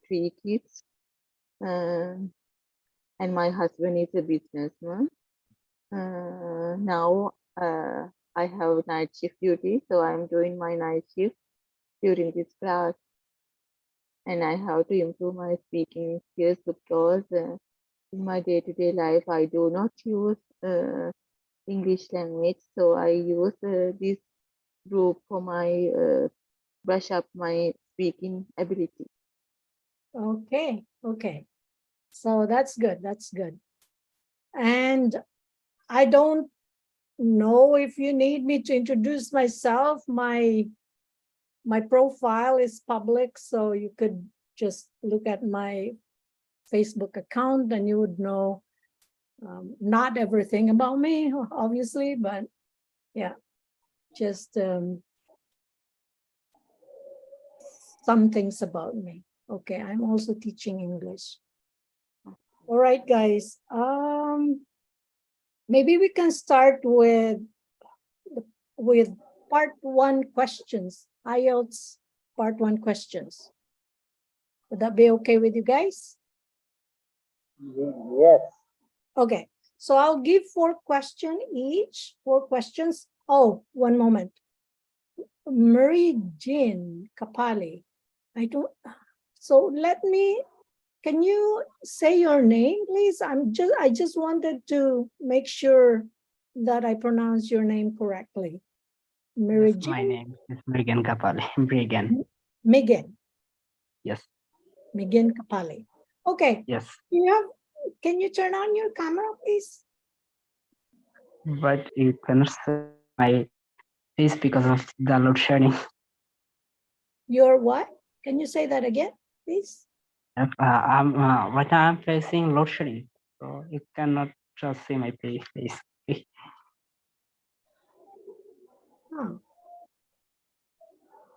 3 kids, and my husband is a businessman. Now I have night shift duty, so I'm doing my night shift during this class, and I have to improve my speaking skills because in my day-to-day life I do not use English language, so I use this group for my brush up my speaking ability. Okay, okay. So that's good. That's good. And I don't know if you need me to introduce myself. My profile is public, so you could just look at my Facebook account and you would know not everything about me, obviously, but yeah, just some things about me. Okay, I'm also teaching English. All right, guys. Maybe we can start with part 1 questions, IELTS part 1 questions. Would that be okay with you guys? Yes. Okay, so I'll give 4 questions each, 4 questions. Oh, one moment. Mary Jean Kapali. So let me, can you say your name, please? I just wanted to make sure that I pronounce your name correctly. Mary Yes, my Jean? name is Megan Kapali. Megan. Megan. Yes. Megan Kapali. Okay. Yes. Can you turn on your camera, please? But you cannot see my face because of the load shedding. Your what? Can you say that again, please? Right now I'm facing load shedding, so you cannot just see my face. Oh.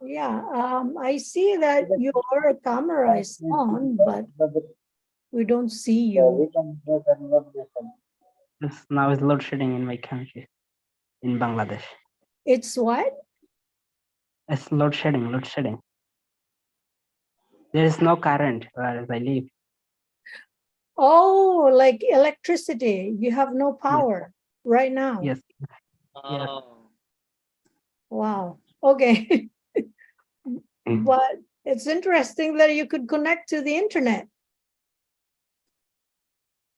Yeah, I see that your camera is on, but we don't see you. We can do that conversation. Yes, now it's load shedding in my country, in Bangladesh. It's what? It's load shedding, load shedding. There is no current where I live. Oh, like electricity. You have no power right now. Yes. Yes. Wow. Okay. But it's interesting that you could connect to the internet.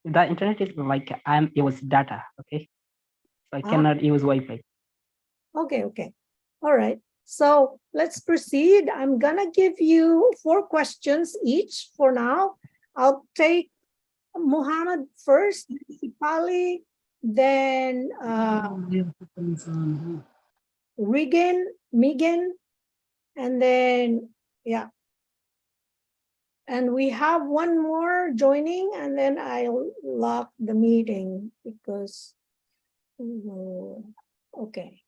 The internet is like I'm use data, okay? So I cannot use Wi-Fi. Okay, okay. All right. So let's proceed. I'm gonna give you 4 questions each for now. I'll take Muhammad first, Sipali, then Megan, and then, yeah. And we have one more joining, and then I'll lock the meeting because, okay.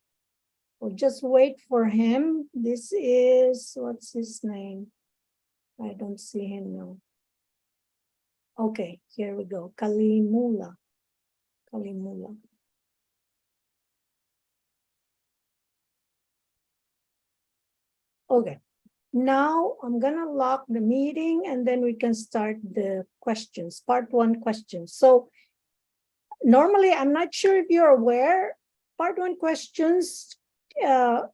We'll just wait for him. This is, what's his name? I don't see him now. Okay, here we go. Kalimula. Kalimula. Okay. Now I'm gonna lock the meeting and then we can start the questions, part 1 questions. So normally, I'm not sure if you're aware, part 1 questions,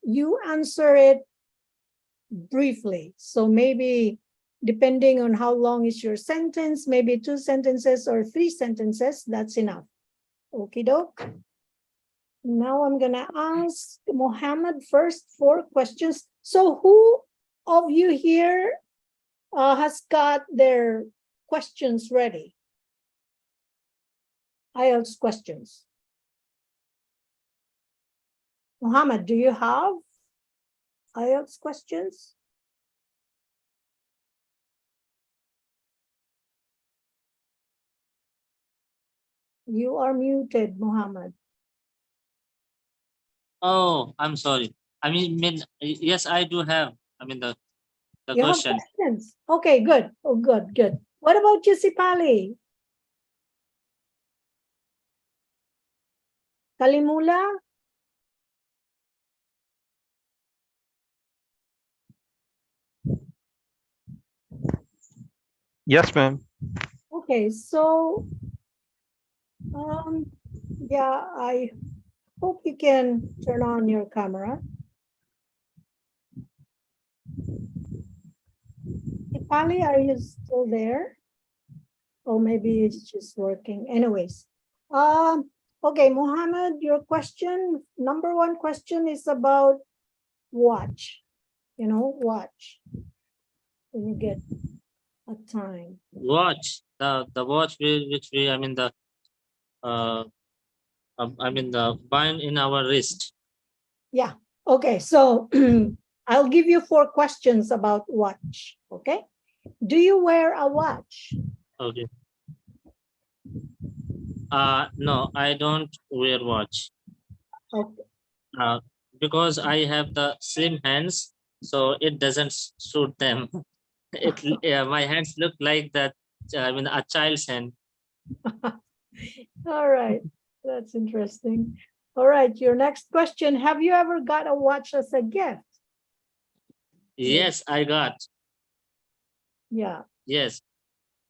you answer it briefly. So maybe depending on how long is your sentence, maybe 2 sentences or 3 sentences, that's enough. Okie doke. Now I'm gonna ask Mohammed first 4 questions. So who of you here has got their questions ready? IELTS questions. Mohammed, do you have IELTS questions? You are muted, Mohammed. Oh, I'm sorry. Yes, I do have. The You have question. questions? Okay, good. Oh, good, good. What about you, Sipali? Kalimula? Yes, ma'am. Okay, so yeah, I hope you can turn on your camera. Ipali, are you still there? Or maybe it's just working. Anyways, okay, Mohammed, your question, number one question is about watch. Watch when you get a time. Watch, the watch which we, I mean the uh I mean the bind in our wrist. Yeah. Okay. So I'll give you 4 questions about watch. Okay. Do you wear a watch? Okay. No, I don't wear watch. Okay. Uh, because I have the slim hands, so it doesn't suit them. Yeah, my hands look like that. I mean, a child's hand. All right. That's interesting. All right. Your next question. Have you ever got a watch as a gift? Yes, I got. Yeah. Yes,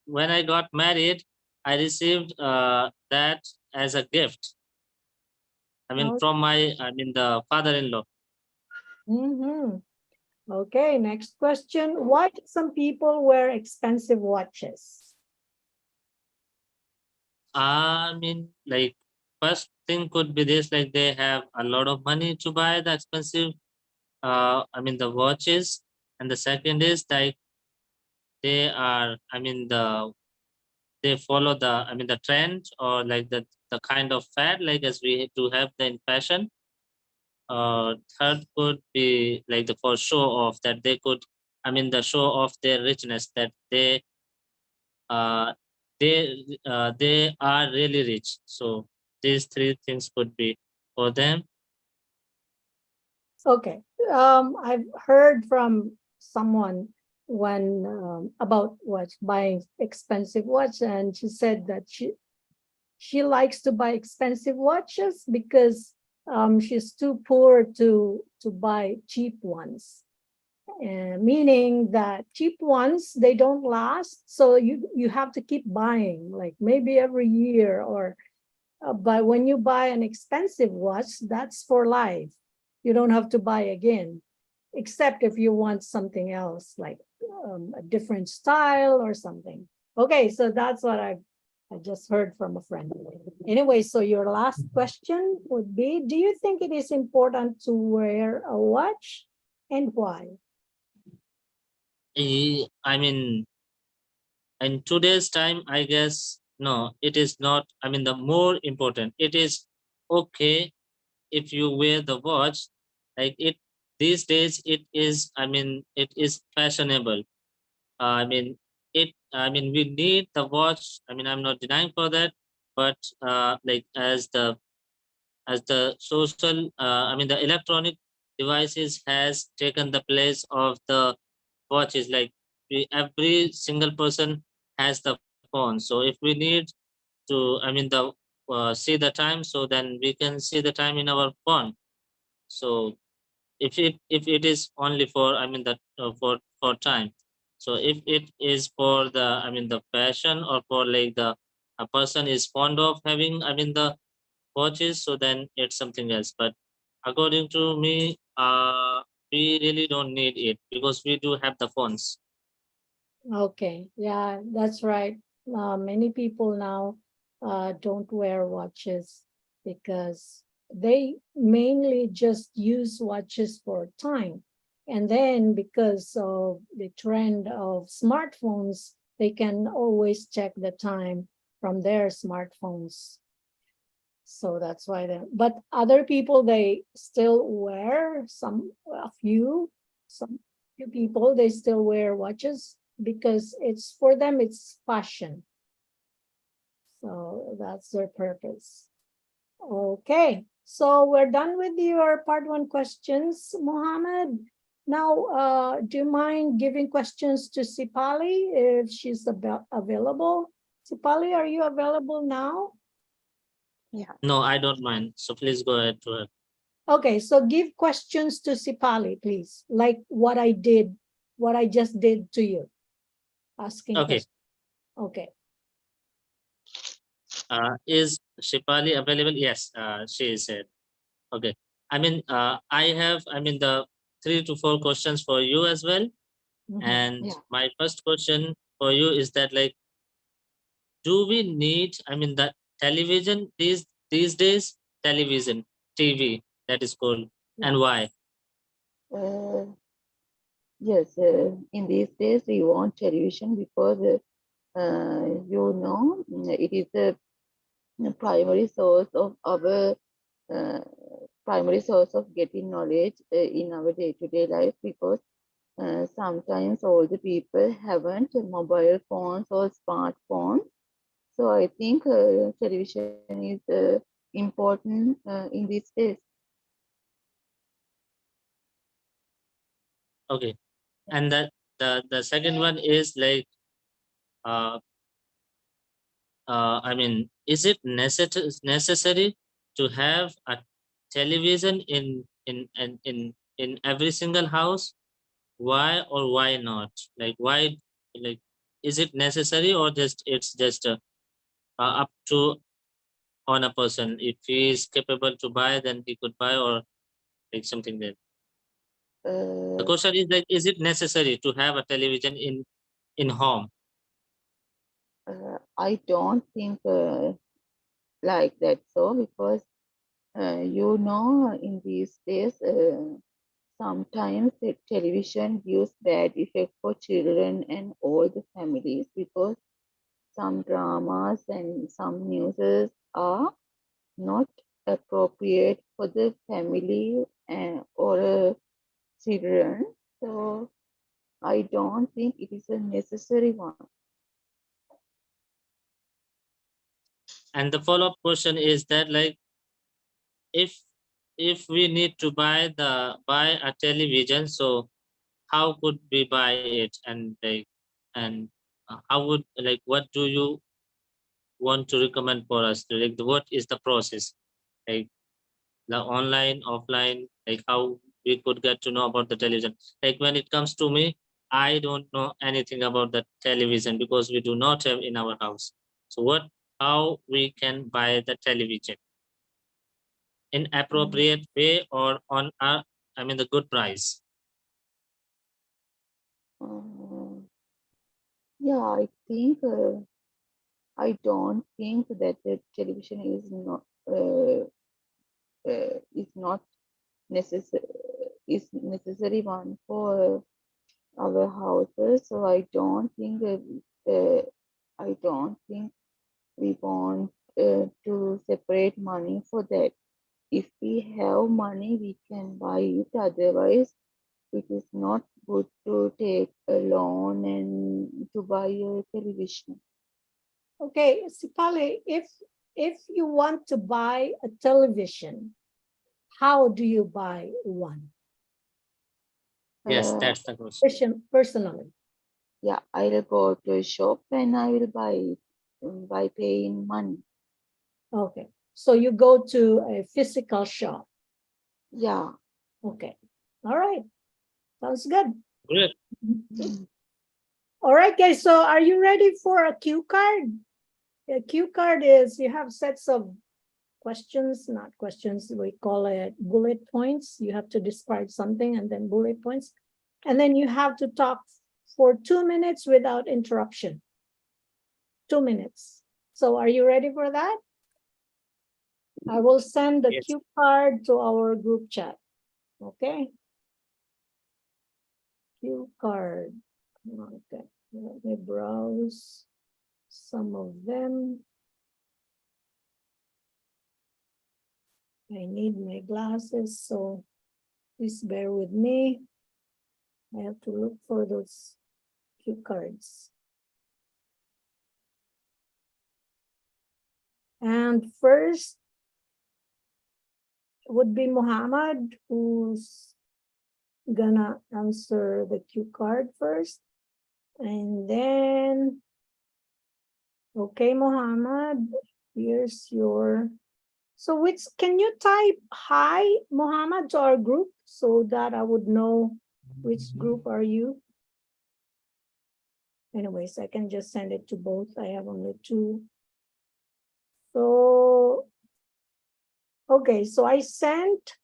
when I got married, I received that as a gift. I mean, Oh, from my, I mean, the father-in-law. Okay. Next question. Why do some people wear expensive watches? I mean, like, first thing could be this, like they have a lot of money to buy the expensive, I mean, the watches. And the second is like they are, I mean, they follow the, I mean, the trend, or like the kind of fad, like as we do have the in fashion. Third could be like the for show off, that they could, I mean, the show off their richness, that uh they are really rich. So these 3 things could be for them. Okay. I've heard from someone when about watch buying expensive watch, and she said that she likes to buy expensive watches because she's too poor to buy cheap ones. Meaning that cheap ones, they don't last, so you have to keep buying, like maybe every year, or but when you buy an expensive watch, that's for life. You don't have to buy again, except if you want something else, like a different style or something. Okay, so that's what I just heard from a friend. Anyway, so your last question would be, do you think it is important to wear a watch, and why? I mean, in today's time, I guess no, it is not. I mean, the more important, it is okay if you wear the watch, like it these days, it is, I mean, it is fashionable. I mean, we need the watch. I mean, I'm not denying for that, but like as the social, I mean, the electronic devices has taken the place of the watches. Like every single person has the phone. So if we need to, I mean, the see the time, so then we can see the time in our phone. So if it is only for, I mean, that for time. So if it is for the, I mean, the fashion, or for like the a person is fond of having, I mean, the watches, so then it's something else. But according to me, we really don't need it, because we do have the phones. Okay, yeah, that's right. Many people now don't wear watches because they mainly just use watches for time. And then because of the trend of smartphones, they can always check the time from their smartphones. So that's why but other people, they still wear some few people, they still wear watches because it's for them, it's fashion. So that's their purpose. Okay, so we're done with your part 1 questions, Mohammed. Now, do you mind giving questions to Sipali if she's available? Sipali, are you available now? Yeah. No, I don't mind, so please go ahead to her. Okay, so give questions to Sipali, please, like what I just did to you, asking Okay. questions. Okay. Is Shipali available? Yes, she said. Okay. I mean, I have, I mean, the 3 to 4 questions for you as well. Mhm. And Yeah. my first question for you is that, like, do we need, I mean, the television these days, television, TV, that is called, and why? Uh, yes, in these days we want television because it is a primary source of our uh, primary source of getting knowledge in our day-to-day life, because sometimes all the people haven't mobile phones or smartphones. So I think television is important in these days. Okay. And that the second one is like, uh, I mean, is it necessary to have a television in every single house? Why or why not? Like, why, like, is it necessary, or just it's just up to on a person? If he is capable to buy, then he could buy, or like something that. The Uh, question is like, is it necessary to have a television in home? I don't think like that, so because in these days sometimes the television gives bad effect for children and all the families, because some dramas and some newses are not appropriate for the family or children. So I don't think it is a necessary one. And the follow-up question is that, like, if we need to buy a television, so how could we buy it, and like, and how would, like, what do you want to recommend for us to, like, what is the process, like, the online, offline, like, how we could get to know about the television? Like, when it comes to me, I don't know anything about the television because we do not have in our house. So how we can buy the television in appropriate way, or on a, I mean, the good price? Uh, yeah, I don't think that the television is not necessary one for our houses. So I don't think we want to separate money for that. If we have money, we can buy it. Otherwise, it is not good to take a loan and to buy a television. Okay, Sipali, if you want to buy a television, how do you buy one? Yes, Uh, that's the question. Personally. yeah, I'll go to a shop and I will buy it by paying money. Okay. So you go to a physical shop. Yeah. Okay. All right. Sounds good. Great. All right, guys. So are you ready for a cue card? A cue card is you have sets of questions, not questions. We call it bullet points. You have to describe something and then bullet points. And then you have to talk for 2 minutes without interruption. 2 minutes. So are you ready for that? I will send the Yes. cue card to our group chat. Okay. Cue card. Okay. Let me browse some of them. I need my glasses, so please bear with me. I have to look for those cue cards. And first would be Muhammad, who's gonna answer the cue card first. And then, okay, Muhammad, here's your, so can you type hi, Muhammad, to our group so that I would know which group are you? Anyways, I can just send it to both. I have only two. So, okay, so I sent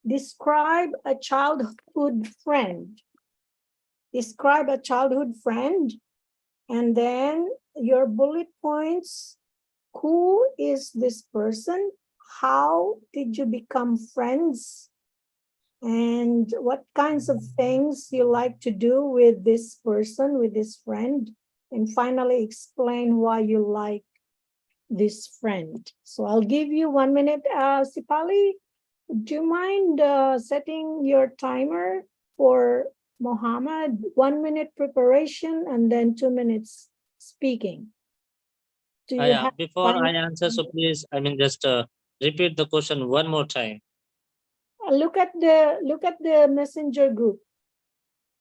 describe a childhood friend. Describe a childhood friend. And then your bullet points. Who is this person? How did you become friends? And what kinds of things you like to do with this person, with this friend? And finally, explain why you like this friend. So I'll give you 1 minute. Sipali, do you mind setting your timer for Mohammed? 1 minute preparation and then 2 minutes speaking. Do you Yeah, have before I 1 answer, so please, just repeat the question one more time. look at the messenger group.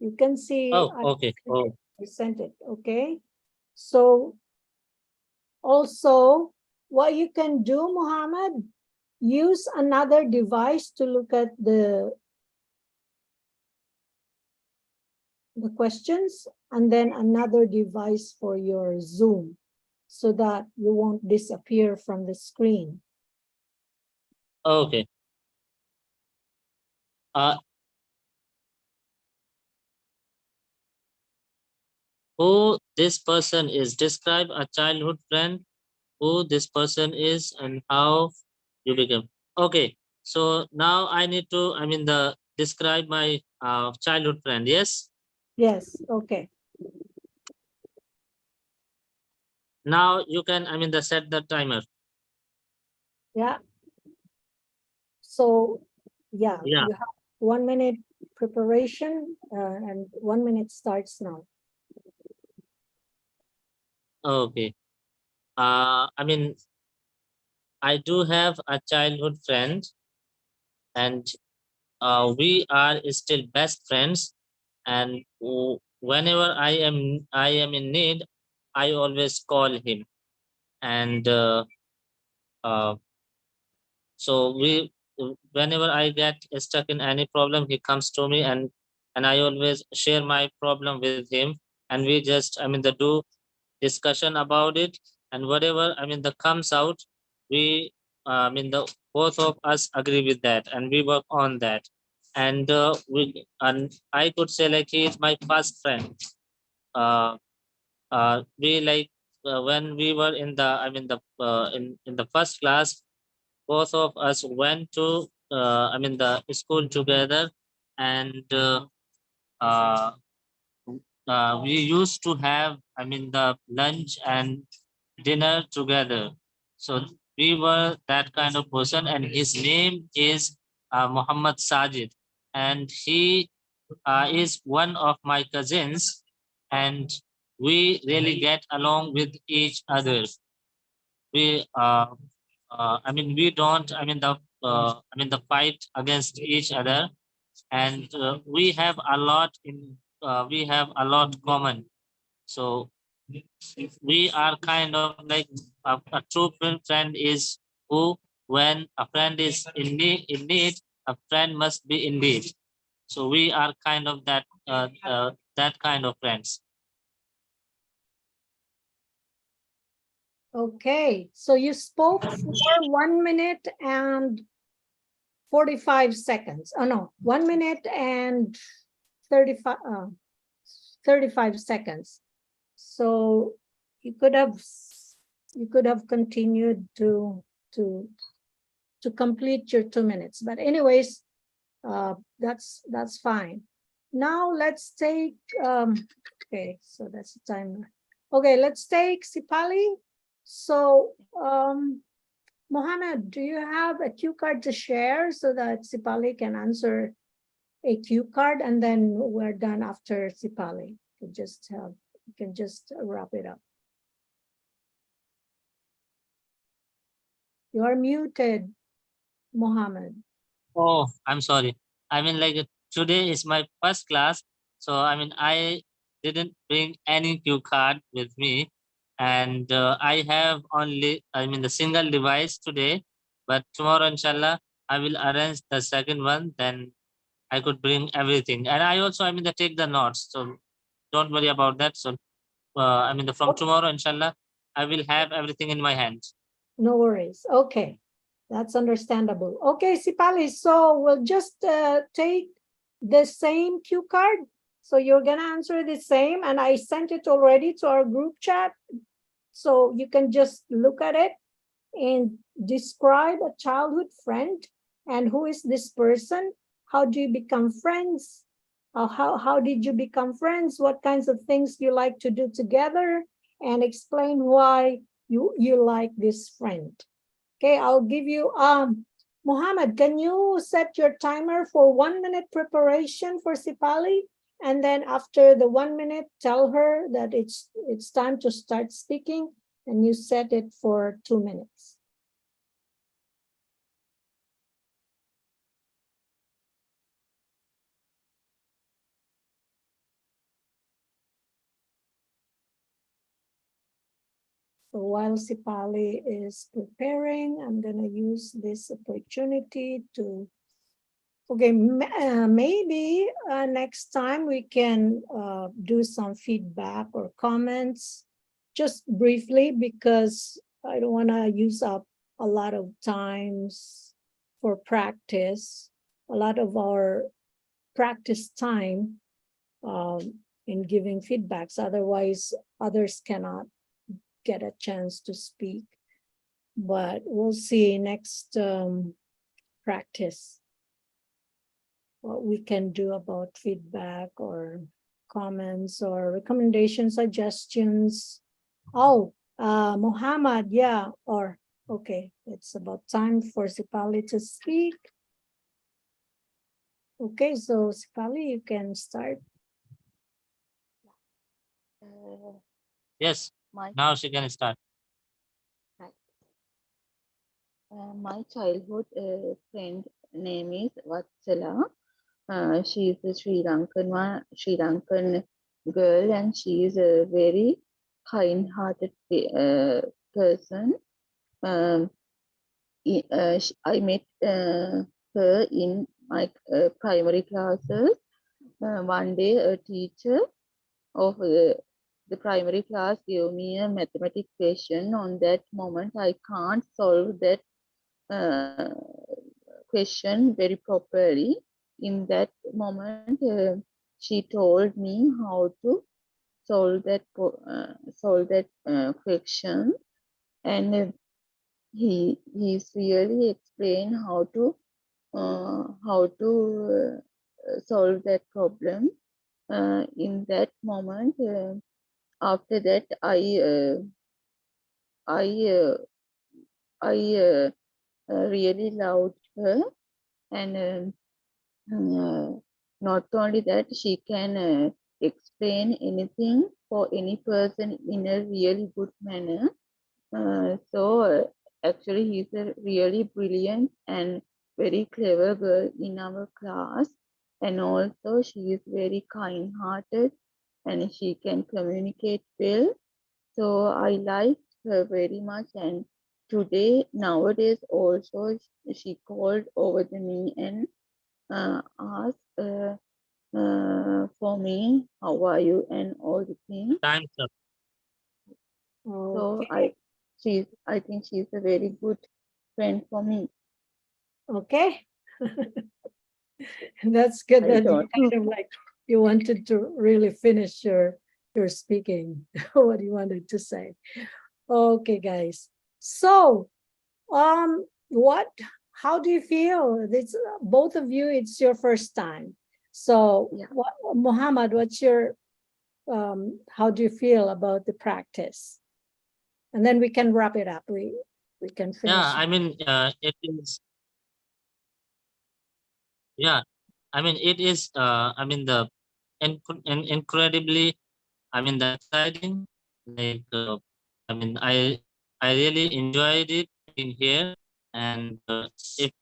You can see Oh, okay. Oh, I sent it. Okay. So also what you can do, Muhammad, use another device to look at the questions, and then another device for your Zoom so that you won't disappear from the screen. okay. Who this person is? Describe a childhood friend. Who this person is and how you became. Okay. So now I need to, describe my childhood friend. Yes. Yes, okay. Now you can, set the timer. Yeah. So yeah, Yeah. you have 1 minute preparation and 1 minute starts now. Okay. I do have a childhood friend, and we are still best friends. And whenever I am in need, I always call him. And uh, so whenever I get stuck in any problem, he comes to me, and I always share my problem with him, and we just the do discussion about it, and whatever the comes out, we the both of us agree with that, and we work on that. And I could say like he is my first friend. We like when we were in the in the first class, both of us went to the school together. And uh, we used to have the lunch and dinner together. So we were that kind of person, and his name is Muhammad Sajid, and he is one of my cousins, and we really get along with each other. We we don't the fight against each other, and we have a lot common. So we are kind of like a true friend is who, when a friend is in need, a friend must be in need. So we are kind of that kind of friends. Okay, so you spoke for 1 minute and 45 seconds. Oh no, 1 minute and 35 seconds. So you could have continued to complete your 2 minutes. But anyways, that's fine. Now let's take okay, so that's the timer. Okay, let's take Sipali. So Mohammed, do you have a cue card to share so that Sipali can answer a cue card, and then we're done after Sipali? You can just wrap it up. You are muted, Mohammed. Oh, I'm sorry. Today is my first class, so I didn't bring any cue card with me, and I have only the single device today. But tomorrow, inshallah, I will arrange the second one. Then I could bring everything, and I also take the notes. So don't worry about that. So I mean, from Okay. tomorrow, inshallah, I will have everything in my hands. No worries. Okay, that's understandable. Okay, Sipali, so we'll just take the same cue card. So you're gonna answer the same, and I sent it already to our group chat. So you can just look at it and describe a childhood friend and who is this person? How do you become friends? How did you become friends? What kinds of things you like to do together? And explain why you like this friend. Okay, I'll give you Mohammed, can you set your timer for 1 minute preparation for Sipali? And then after the 1 minute, tell her that it's time to start speaking, and you set it for 2 minutes. So while Sipali is preparing, I'm going to use this opportunity to, okay, maybe next time we can do some feedback or comments, just briefly, because I don't want to use up a lot of times for practice, a lot of our practice time in giving feedbacks. Otherwise, others cannot get a chance to speak. But we'll see next practice what we can do about feedback or comments or recommendation suggestions. Oh, Muhammad, yeah, or okay, it's about time for Sipali to speak. Okay, so Sipali, you can start. Yes, My now she can start. my childhood friend name is Vatsala. She is a Sri Lankan girl, and she is a very kind-hearted person. Um, I met her in my primary classes. One day, a teacher of the primary class gave me a mathematics question. On that moment, I can't solve that uh, question very properly. In that moment, she told me how to solve that question, and he's really explained how to solve that problem. In that moment, after that, I uh, I really loved her, and not only that, she can explain anything for any person in a really good manner. Actually, he's a really brilliant and very clever girl in our class, and also she is very kind-hearted and she can communicate well. So I liked her very much, and nowadays also she called over to me and asked for me, how are you, and all the things. Time's up. So Okay. I think she's a very good friend for me. Okay. That's good I that you don't. kind of like you wanted to really finish your speaking what you wanted to say. Okay, guys. So what how do you feel? This both of you, it's your first time. So Yeah. what, Muhammad, what's your how do you feel about the practice? And then we can wrap it up. We can finish. Yeah, I mean, it is. Yeah, I mean, it is. I mean, incredibly. I mean, the exciting. Like, I mean, I really enjoyed it in here, and if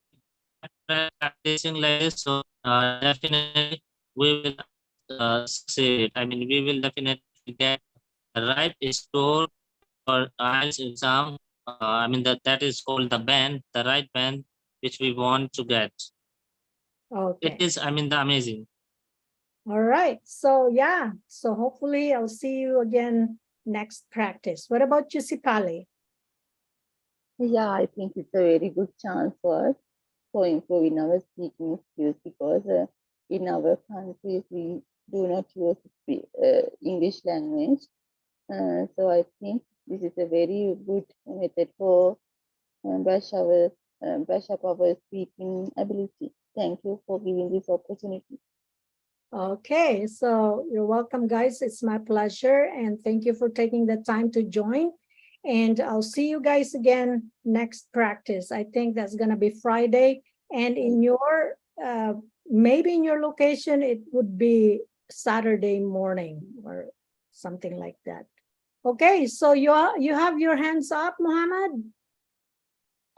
practicing like this, so definitely we will succeed. I mean, we will definitely get the right score for IELTS exam. I mean, that is called the band, the right band, which we want to get. It Okay. is, I mean, the amazing. All right. So yeah. So hopefully I'll see you again next practice. What about you, Sipali? Yeah, I think it's a very good chance for us for improving our speaking skills because in our countries we do not use English language. So I think this is a very good method for brush up our speaking ability. Thank you for giving this opportunity. Okay, so you're welcome, guys. It's my pleasure. And thank you for taking the time to join. And I'll see you guys again next practice. I think that's going to be Friday. And in your, maybe in your location, it would be Saturday morning or something like that. Okay, so you have your hands up, Muhammad?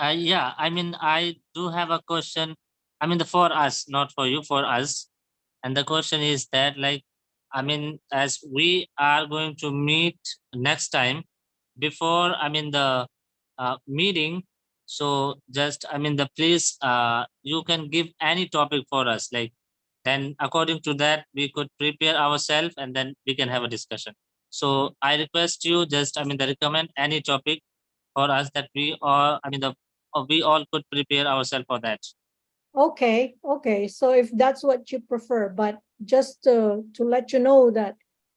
Yeah, I mean, I do have a question. I mean, for us, not for you, for us. And the question is that, like, I mean, as we are going to meet next time, before, I mean, the meeting, so just, I mean, please, you can give any topic for us, like, then according to that, we could prepare ourselves and then we can have a discussion. So I request you just, I mean, recommend any topic for us that we all, I mean, we all could prepare ourselves for that. Okay, okay. So if that's what you prefer, but just to let you know that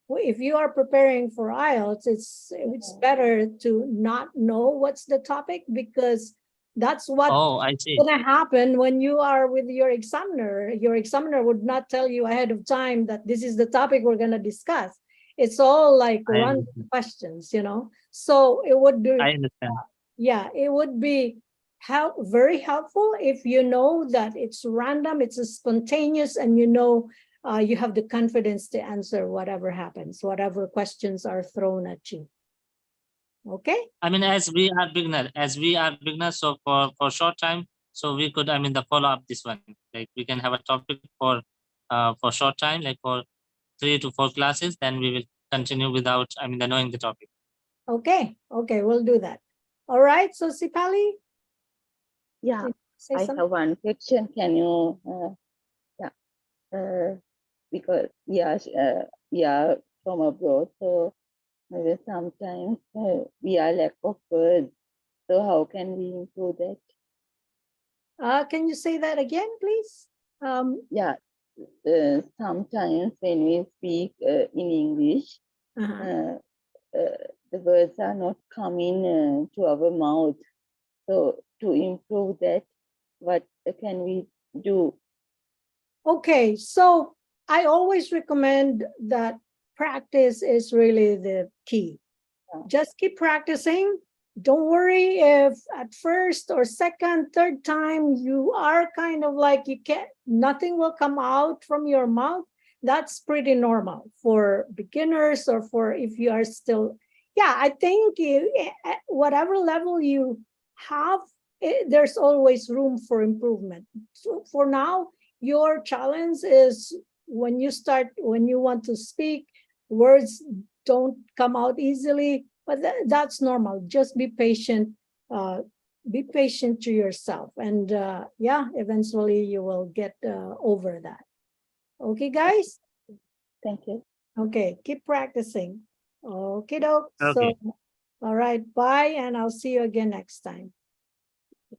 if you are preparing for IELTS, it's better to not know what's the topic because that's what's Oh, I see. gonna happen when you are with your examiner. Your examiner would not tell you ahead of time that this is the topic we're gonna discuss. It's all like I random understand. questions, you know. So it would be, I understand. yeah, it would be very helpful if you know that it's random, it's a spontaneous, and you know you have the confidence to answer whatever happens, whatever questions are thrown at you. Okay. I mean, as we are beginners, so for short time, so we could, I mean, follow up this one. Like we can have a topic for short time, like for 3 to 4 classes, then we will continue without, I mean, knowing the topic. Okay. Okay, we'll do that. All right. So Sipali, Yeah, say I something. have one question. Can you, because we are from abroad, so maybe sometimes we are lack of words. So how can we improve that? Can you say that again, please? Yeah, sometimes when we speak in English, Uh-huh. the words are not coming to our mouth. So to improve that, what can we do? Okay, so I always recommend that practice is really the key. Just keep practicing. Don't worry if at first or second, third time you are kind of like nothing will come out from your mouth. That's pretty normal for beginners or for if you are still, yeah, I think at whatever level you have, there's always room for improvement. So for now, your challenge is when you want to speak, words don't come out easily, but that's normal. Just be patient. Be patient to yourself, and yeah, eventually you will get over that. Okay, guys. Thank you. Okay, keep practicing. Okay, doke. Okay. So, all right, bye, and I'll see you again next time.